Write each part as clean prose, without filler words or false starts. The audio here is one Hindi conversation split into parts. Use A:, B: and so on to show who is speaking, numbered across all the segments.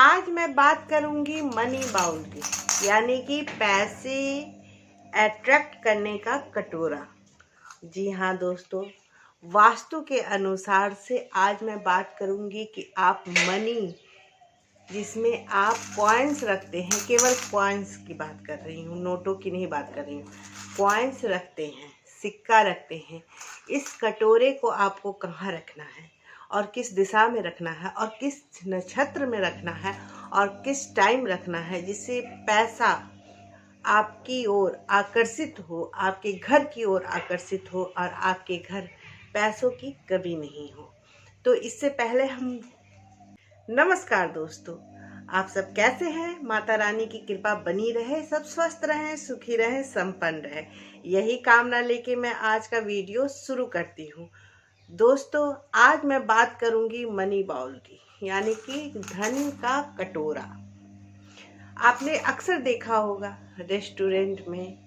A: आज मैं बात करूंगी मनी बाउल की, यानी कि पैसे अट्रैक्ट करने का कटोरा। जी हाँ दोस्तों, वास्तु के अनुसार से आज मैं बात करूंगी कि आप मनी, जिसमें आप कॉइन्स रखते हैं, केवल कॉइन्स की बात कर रही हूँ, नोटों की नहीं बात कर रही हूँ, कॉइन्स रखते हैं, सिक्का रखते हैं, इस कटोरे को आपको कहाँ रखना है और किस दिशा में रखना है और किस नक्षत्र में रखना है और किस टाइम रखना है, जिससे पैसा आपकी ओर आकर्षित हो, आपके घर की ओर आकर्षित हो और आपके घर पैसों की कमी नहीं हो। तो इससे पहले हम नमस्कार दोस्तों, आप सब कैसे हैं? माता रानी की कृपा बनी रहे, सब स्वस्थ रहें, सुखी रहें, संपन्न रहें, यही कामना लेके मैं आज का वीडियो शुरू करती हूँ। दोस्तों, आज मैं बात करूंगी मनी बाउल की, यानी कि धन का कटोरा। आपने अक्सर देखा होगा रेस्टोरेंट में,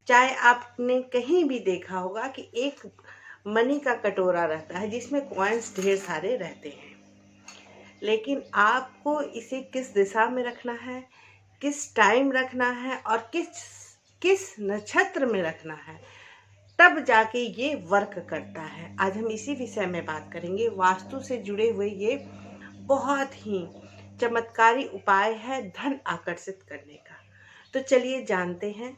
A: चाहे आपने कहीं भी देखा होगा कि एक मनी का कटोरा रहता है जिसमें कॉइन्स ढेर सारे रहते हैं। लेकिन आपको इसे किस दिशा में रखना है, किस टाइम रखना है और किस नक्षत्र में रखना है, तब जाके ये वर्क करता है। आज हम इसी विषय में बात करेंगे। वास्तु से जुड़े हुए ये बहुत ही चमत्कारी उपाय है धन आकर्षित करने का। तो चलिए जानते हैं।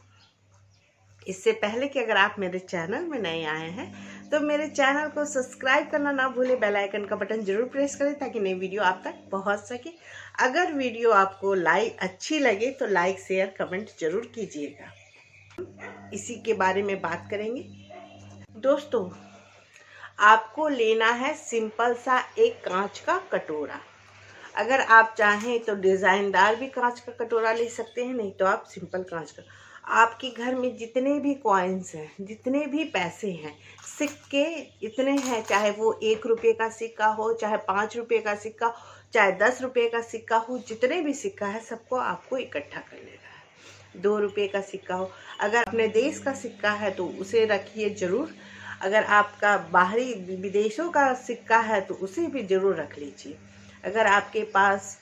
A: इससे पहले कि अगर आप मेरे चैनल में नए आए हैं तो मेरे चैनल को सब्सक्राइब करना ना भूलें, बेल आइकन का बटन जरूर प्रेस करें ताकि नई वीडियो आप तक पहुंच सके। अगर वीडियो आपको अच्छी लगे तो लाइक, शेयर, कमेंट जरूर कीजिएगा। इसी के बारे में बात करेंगे। दोस्तों, आपको लेना है सिंपल सा एक कांच का कटोरा। अगर आप चाहें तो डिज़ाइनदार भी कांच का कटोरा ले सकते हैं, नहीं तो आप सिंपल कांच का। आपके घर में जितने भी कॉइन्स हैं, जितने भी पैसे हैं, सिक्के इतने हैं, चाहे वो 1 रुपये का सिक्का हो, चाहे 5 रुपये का सिक्का हो, चाहे 10 रुपये का सिक्का हो, जितने भी सिक्का है सबको आपको इकट्ठा कर लेना है। 2 रुपये का सिक्का हो, अगर अपने देश का सिक्का है तो उसे रखिए ज़रूर। अगर आपका बाहरी विदेशों का सिक्का है तो उसे भी ज़रूर रख लीजिए। अगर आपके पास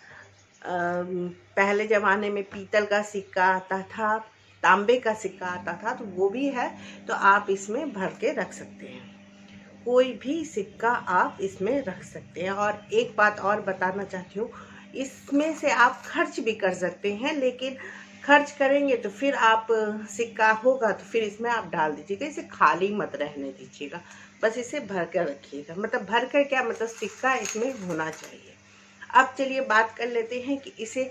A: पहले ज़माने में पीतल का सिक्का आता था, तांबे का सिक्का आता था, तो वो भी है, तो आप इसमें भर के रख सकते हैं। कोई भी सिक्का आप इसमें रख सकते हैं। और एक बात और बताना चाहती हूँ, इसमें से आप खर्च भी कर सकते हैं, लेकिन खर्च करेंगे तो फिर आप सिक्का होगा तो फिर इसमें आप डाल दीजिएगा, इसे खाली मत रहने दीजिएगा, बस इसे भर कर रखिएगा। मतलब भर कर क्या, मतलब सिक्का इसमें होना चाहिए। अब चलिए बात कर लेते हैं कि इसे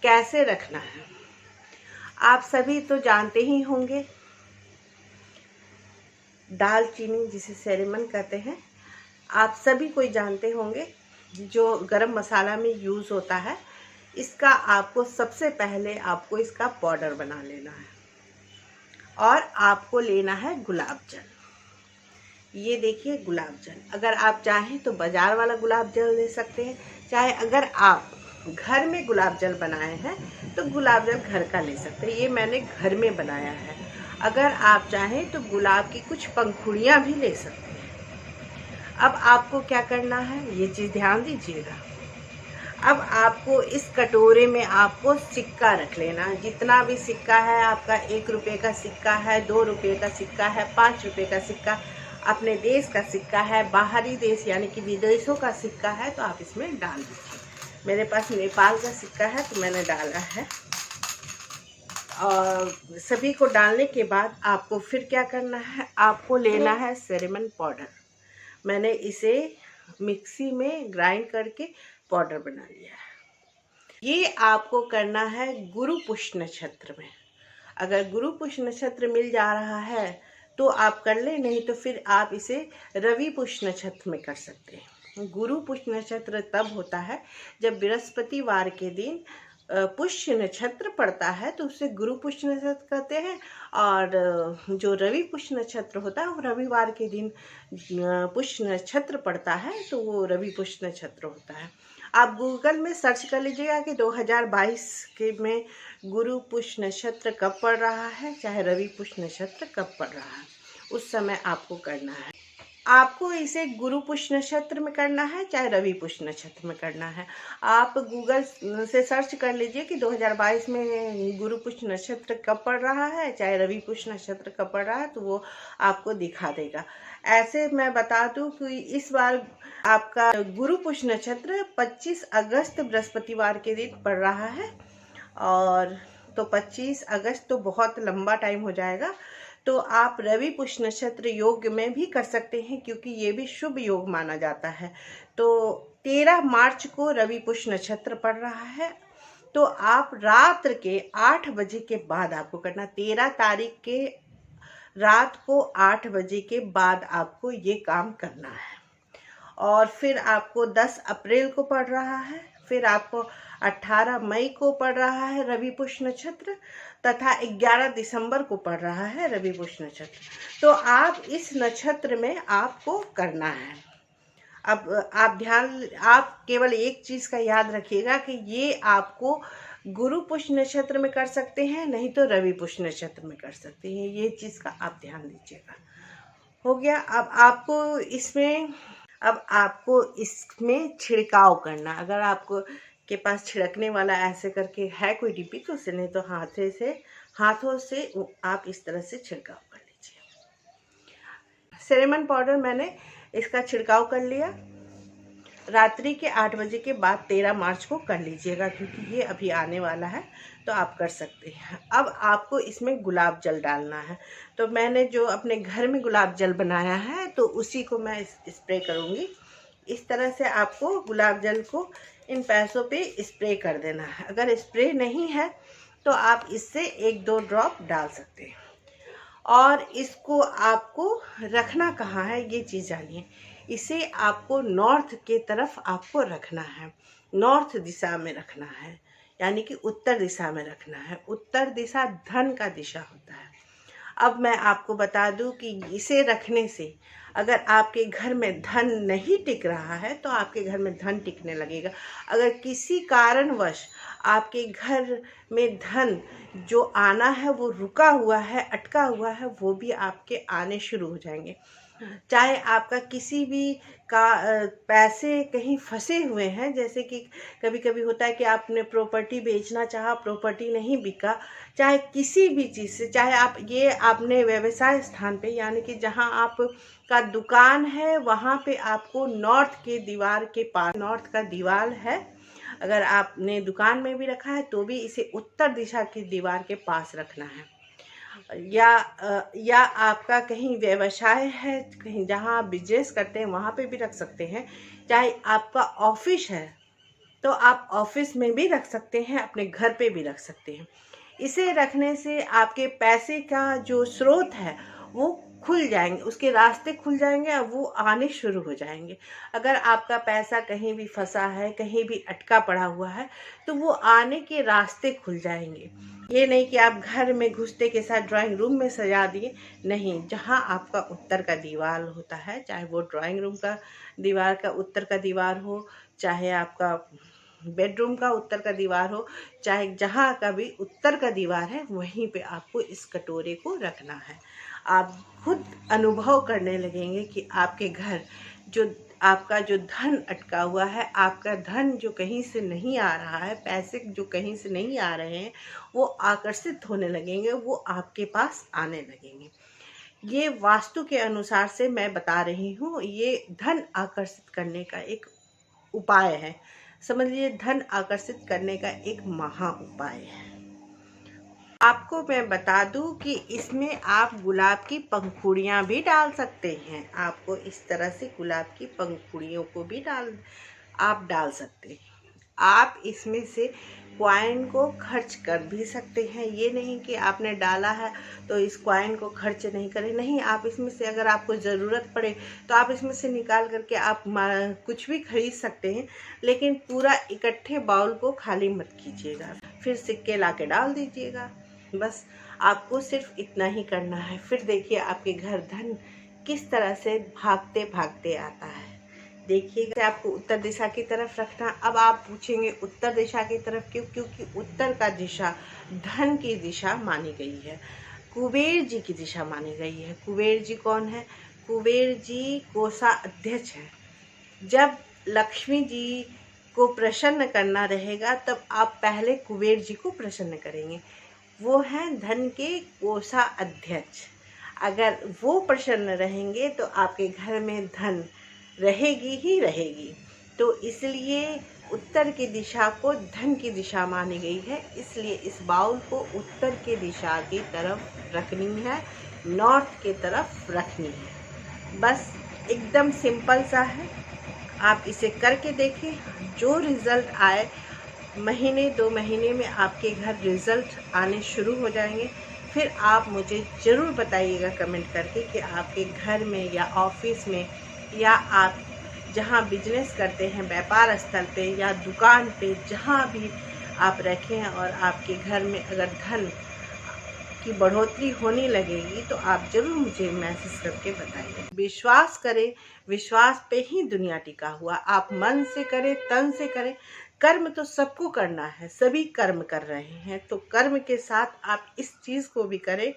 A: कैसे रखना है। आप सभी तो जानते ही होंगे, दालचीनी जिसे सेरेमन कहते हैं, आप सभी कोई जानते होंगे, जो गरम मसाला में यूज़ होता है। इसका आपको सबसे पहले आपको इसका पाउडर बना लेना है और आपको लेना है गुलाब जल। ये देखिए गुलाब जल, अगर आप चाहें तो बाज़ार वाला गुलाब जल ले सकते हैं, चाहे अगर आप घर में गुलाब जल बनाए हैं तो गुलाब जल घर का ले सकते हैं। ये मैंने घर में बनाया है। अगर आप चाहें तो गुलाब की कुछ पंखुड़ियाँ भी ले सकते हैं। अब आपको क्या करना है, ये चीज़ ध्यान दीजिएगा। अब आपको इस कटोरे में आपको सिक्का रख लेना है। जितना भी सिक्का है आपका, 1 रुपये का सिक्का है, 2 रुपये का सिक्का है, 5 रुपये का सिक्का, अपने देश का सिक्का है, बाहरी देश यानी कि विदेशों का सिक्का है, तो आप इसमें डाल दीजिए। मेरे पास नेपाल का सिक्का है तो मैंने डाला है। और सभी को डालने के बाद आपको फिर क्या करना है, आपको लेना है सेरेमन पाउडर। मैंने इसे मिक्सी में ग्राइंड करके पाउडर बना लिया है। ये आपको करना है गुरु पुष्य नक्षत्र में। अगर गुरु पुष्य नक्षत्र मिल जा रहा है तो आप कर ले, नहीं तो फिर आप इसे रवि पुष्य नक्षत्र में कर सकते हैं। गुरु पुष्य नक्षत्र तब होता है जब बृहस्पतिवार के दिन पुष्य नक्षत्र पड़ता है, तो उसे गुरु पुष्य नक्षत्र कहते हैं। और जो रवि पुष्य नक्षत्र होता है वो रविवार के दिन पुष्य नक्षत्र पड़ता है, तो वो रवि पुष्य नक्षत्र होता है। आप गूगल में सर्च कर लीजिएगा कि 2022 के में गुरु पुष्य नक्षत्र कब पड़ रहा है, चाहे रवि पुष्य नक्षत्र कब पड़ रहा है, उस समय आपको करना है। आपको इसे गुरु पुष्य नक्षत्र में करना है चाहे रवि पुष्य नक्षत्र में करना है। आप गूगल से सर्च कर लीजिए कि 2022 में गुरु पुष्य नक्षत्र कब पड़ रहा है चाहे रवि पुष्य नक्षत्र कब पड़ रहा है, तो वो आपको दिखा देगा। ऐसे मैं बता दूं कि इस बार आपका गुरु पुष्य नक्षत्र 25 अगस्त बृहस्पतिवार के दिन पड़ रहा है, और तो 25 अगस्त तो बहुत लंबा टाइम हो जाएगा। तो आप रवि पुष्य नक्षत्र योग में भी कर सकते हैं, क्योंकि ये भी शुभ योग माना जाता है। तो 13 मार्च को रवि पुष्य नक्षत्र पड़ रहा है, तो आप रात्र के 8 बजे के बाद आपको करना। 13 तारीख के रात को 8 बजे के बाद आपको ये काम करना है। और फिर आपको 10 अप्रैल को पड़ रहा है, फिर आपको 18 मई को पड़ रहा है रवि पुष्य नक्षत्र, तथा 11 दिसंबर को पड़ रहा है रवि पुष्य नक्षत्र। तो आप इस नक्षत्र में आपको करना है। अब आप केवल एक चीज़ का याद रखिएगा कि ये आपको गुरु पुष्य नक्षत्र में कर सकते हैं, नहीं तो रवि पुष्य नक्षत्र में कर सकते हैं। ये चीज़ का आप ध्यान दीजिएगा। हो गया। अब आपको इसमें छिड़काव करना। अगर आपको के पास छिड़कने वाला ऐसे करके है कोई डिब्बी, तो उसे नहीं तो हाथों से आप इस तरह से छिड़काव कर लीजिए। सिनेमन पाउडर मैंने इसका छिड़काव कर लिया। रात्रि के 8 बजे के बाद 13 मार्च को कर लीजिएगा, क्योंकि ये अभी आने वाला है, तो आप कर सकते हैं। अब आपको इसमें गुलाब जल डालना है। तो मैंने जो अपने घर में गुलाब जल बनाया है, तो उसी को मैं स्प्रे करूँगी। इस तरह से आपको गुलाब जल को इन पैसों पे स्प्रे कर देना है। अगर स्प्रे नहीं है तो आप इससे 1-2 ड्रॉप डाल सकते हैं। और इसको आपको रखना कहाँ है, ये चीज़ जानिए। इसे आपको नॉर्थ के तरफ आपको रखना है, नॉर्थ दिशा में रखना है, यानी कि उत्तर दिशा में रखना है। उत्तर दिशा धन का दिशा होता है। अब मैं आपको बता दूं कि इसे रखने से अगर आपके घर में धन नहीं टिक रहा है, तो आपके घर में धन टिकने लगेगा। अगर किसी कारणवश आपके घर में धन जो आना है वो रुका हुआ है, अटका हुआ है, वो भी आपके आने शुरू हो जाएंगे। चाहे आपका किसी भी का पैसे कहीं फंसे हुए हैं, जैसे कि कभी कभी होता है कि आपने प्रॉपर्टी बेचना चाहा, प्रॉपर्टी नहीं बिका, चाहे किसी भी चीज़ से, चाहे आपने व्यवसाय स्थान पे, यानी कि जहां आप का दुकान है वहां पे आपको नॉर्थ के दीवार के पास, नॉर्थ का दीवार है, अगर आपने दुकान में भी रखा है तो भी इसे उत्तर दिशा की दीवार के पास रखना है। या आपका कहीं व्यवसाय है, कहीं जहाँ आप बिजनेस करते हैं वहाँ पे भी रख सकते हैं। चाहे आपका ऑफिस है तो आप ऑफिस में भी रख सकते हैं, अपने घर पे भी रख सकते हैं। इसे रखने से आपके पैसे का जो स्रोत है वो खुल जाएंगे, उसके रास्ते खुल जाएंगे और वो आने शुरू हो जाएंगे। अगर आपका पैसा कहीं भी फंसा है, कहीं भी अटका पड़ा हुआ है, तो वो आने के रास्ते खुल जाएंगे। ये नहीं कि आप घर में घुसते के साथ ड्राइंग रूम में सजा दिए, नहीं। जहाँ आपका उत्तर का दीवार होता है, चाहे वो ड्राइंग रूम का दीवार का उत्तर का दीवार हो, चाहे आपका बेडरूम का उत्तर का दीवार हो, चाहे जहाँ का भी उत्तर का दीवार है, वहीं पे आपको इस कटोरे को रखना है। आप खुद अनुभव करने लगेंगे कि आपके घर आपका जो धन अटका हुआ है, आपका धन जो कहीं से नहीं आ रहा है, पैसे जो कहीं से नहीं आ रहे हैं, वो आकर्षित होने लगेंगे, वो आपके पास आने लगेंगे। ये वास्तु के अनुसार से मैं बता रही हूँ, ये धन आकर्षित करने का एक उपाय है। समझ लीजिए, धन आकर्षित करने का एक महा उपाय है। आपको मैं बता दूं कि इसमें आप गुलाब की पंखुड़ियाँ भी डाल सकते हैं। आपको इस तरह से गुलाब की पंखुड़ियों को भी आप डाल सकते हैं। आप इसमें से कॉइन को खर्च कर भी सकते हैं। ये नहीं कि आपने डाला है तो इस कॉइन को खर्च नहीं करें, नहीं। आप इसमें से अगर आपको ज़रूरत पड़े तो आप इसमें से निकाल करके आप कुछ भी खरीद सकते हैं, लेकिन पूरा इकट्ठे बाउल को खाली मत कीजिएगा। फिर सिक्के ला के डाल दीजिएगा। बस आपको सिर्फ इतना ही करना है। फिर देखिए आपके घर धन किस तरह से भागते भागते आता है। देखिए, आपको उत्तर दिशा की तरफ रखना। अब आप पूछेंगे उत्तर दिशा की तरफ क्यों? क्योंकि उत्तर का दिशा धन की दिशा मानी गई है, कुबेर जी की दिशा मानी गई है। कुबेर जी कौन है? कुबेर जी कोषाध्यक्ष हैं। जब लक्ष्मी जी को प्रसन्न करना रहेगा तब आप पहले कुबेर जी को प्रसन्न करेंगे। वो हैं धन के कोषाध्यक्ष। अगर वो प्रसन्न रहेंगे तो आपके घर में धन रहेगी ही रहेगी। तो इसलिए उत्तर की दिशा को धन की दिशा मानी गई है, इसलिए इस बाउल को उत्तर की दिशा की तरफ रखनी है, नॉर्थ की तरफ रखनी है। बस एकदम सिंपल सा है, आप इसे करके देखें। जो रिज़ल्ट आए, महीने 2 महीने में आपके घर रिज़ल्ट आने शुरू हो जाएंगे। फिर आप मुझे ज़रूर बताइएगा कमेंट करके कि आपके घर में या ऑफिस में या आप जहाँ बिजनेस करते हैं, व्यापार स्थल पे या दुकान पे, जहाँ भी आप रखें और आपके घर में अगर धन की बढ़ोतरी होने लगेगी तो आप ज़रूर मुझे मैसेज करके बताइए। विश्वास करें, विश्वास पे ही दुनिया टिका हुआ। आप मन से करें, तन से करें। कर्म तो सबको करना है, सभी कर्म कर रहे हैं, तो कर्म के साथ आप इस चीज़ को भी करें।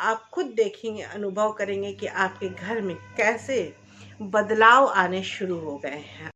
A: आप खुद देखेंगे, अनुभव करेंगे कि आपके घर में कैसे बदलाव आने शुरू हो गए हैं।